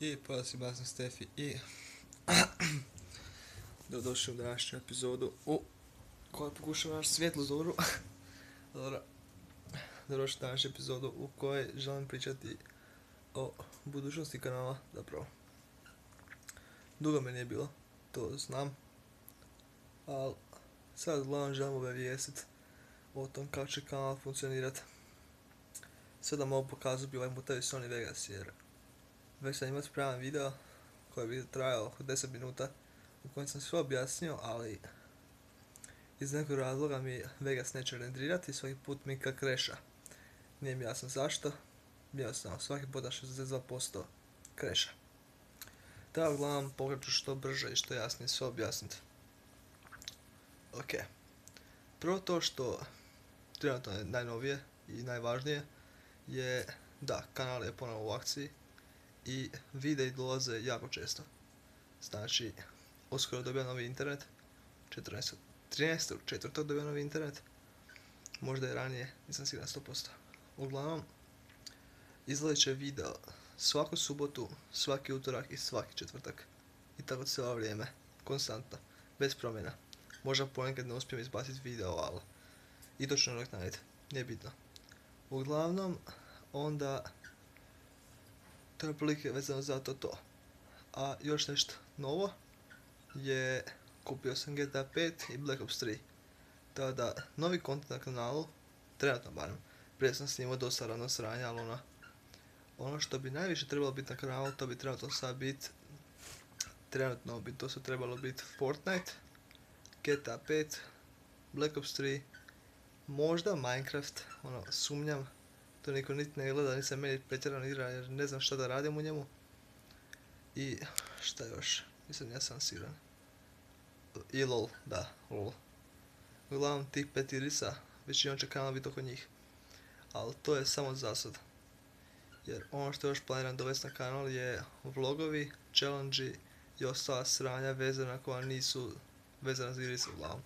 I pozdrav svima, ja sam Stefi i dobrodošli u današnju epizodu u kojoj pokušam naći svijetlu zoru. Dobrodošli u današnju epizodu u kojoj želim pričati o budućnosti kanala, zapravo. Dugo me nije bilo, to znam, ali sad uglavnom želim obavijestiti o tom kako će kanal funkcionirati. Sada mogu pokazati ovaj puta Sony Vegas jer već sam imao spreman video koji bi trajao oko 10 minuta u kojem sam sve objasnio, ali iz nekog razloga mi Vegas neće renderirati, svaki put mi kak kreša. Nije mi jasno zašto, jednostavno svaki puta 62% kreša. Treba uglavnom pokreću što brže i što jasnije sve objasniti. Ok. Prvo to što trenutno je najnovije i najvažnije je da kanal je ponovno u akciji i videi dolaze jako često. Znači, uskoro dobija novi internet, 13.4. dobija novi internet, možda i ranije, nisam siguran 100%. Uglavnom, izlazit će video svaku subotu, svaki utorak i svaki četvrtak. I tako cijelo vrijeme, konstantno, bez promjena. Možda ponekad ne uspijem izbaciti video, ali i to ću nadoknaditi, nije bitno. Uglavnom, onda to je prilike vezano za to. A još nešto novo je kupio sam GTA 5 i Black Ops 3. Tako da, novi kontent na kanalu, trenutno barem, prije sam snimao dosta rano sranja, ali ono što bi najviše trebalo biti na kanalu, to bi trebalo sad biti, to su trebalo biti Fortnite, GTA 5, Black Ops 3, možda Minecraft, sumnjam, to niko niti ne gleda, nisam meni pretjeran igra jer ne znam šta da radim u njemu. I šta još, mislim ja sam siguran. I LOL, da, LOL. Uglavnom tih 5 igrisa, većinom će kanal biti oko njih. Ali to je samo za sad. Jer ono što još planiram dovesti na kanal je vlogovi, challenge i ostala sranja vezana koja nisu vezana za igrice uglavnom.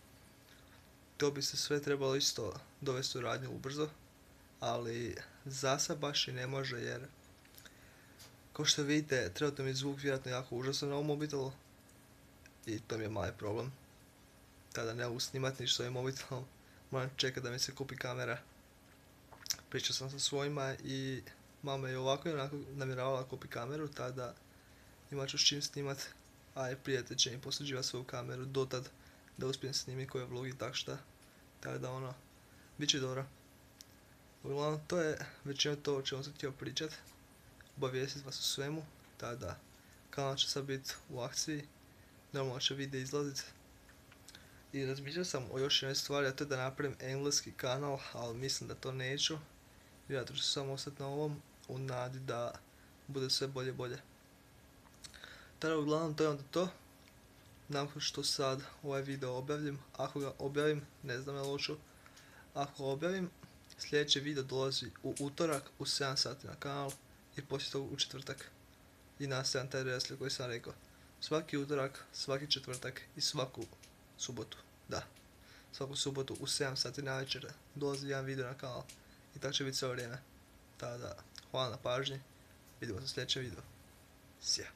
To bi se sve trebalo isto dovesti u radnju ubrzo, ali za sad baš i ne može jer kao što vidite, trenutno mi je zvuk vjerojatno jako užasan na ovom mobitelu i to mi je mali problem. Tada ne mogu snimati ništa s ovim mobitelom, moram čekati da mi se kupi kamera. Pričao sam sa svojima i mama je ovako i onako namjeravala kupi kameru, tada imat ću s čim snimat, a i prijatelj će mi posuđivati svoju kameru dotad da uspijem snimiti koji vlog i tak šta. Tako da bit će dobro. Uglavnom to je većinom to o čemu sam htio pričat. Obavijestiti vas o svemu, tako da kanal će sad biti u akciji, normalno će video izlaziti. I razmišljao sam o još jednoj stvari, a to je da napravim engleski kanal, ali mislim da to neću. Vjerojatno ću samo ostati na ovom, u nadi da bude sve bolje. Tada uglavnom to je onda to. Nakon što sad ovaj video objavim, ako ga objavim, ne znam jel hoću. Ako objavim, sljedeći video dolazi u utorak u 7 sati na kanal i poslije toga u četvrtak. I nastavljam taj redoslijed koji sam rekao. Svaki utorak, svaki četvrtak i svaku subotu. Da, svaku subotu u 7 sati navečer dolazi jedan video na kanal. I tako će biti sve vrijeme. Tako da, hvala na pažnji. Vidimo se u sljedećem videu. Sija.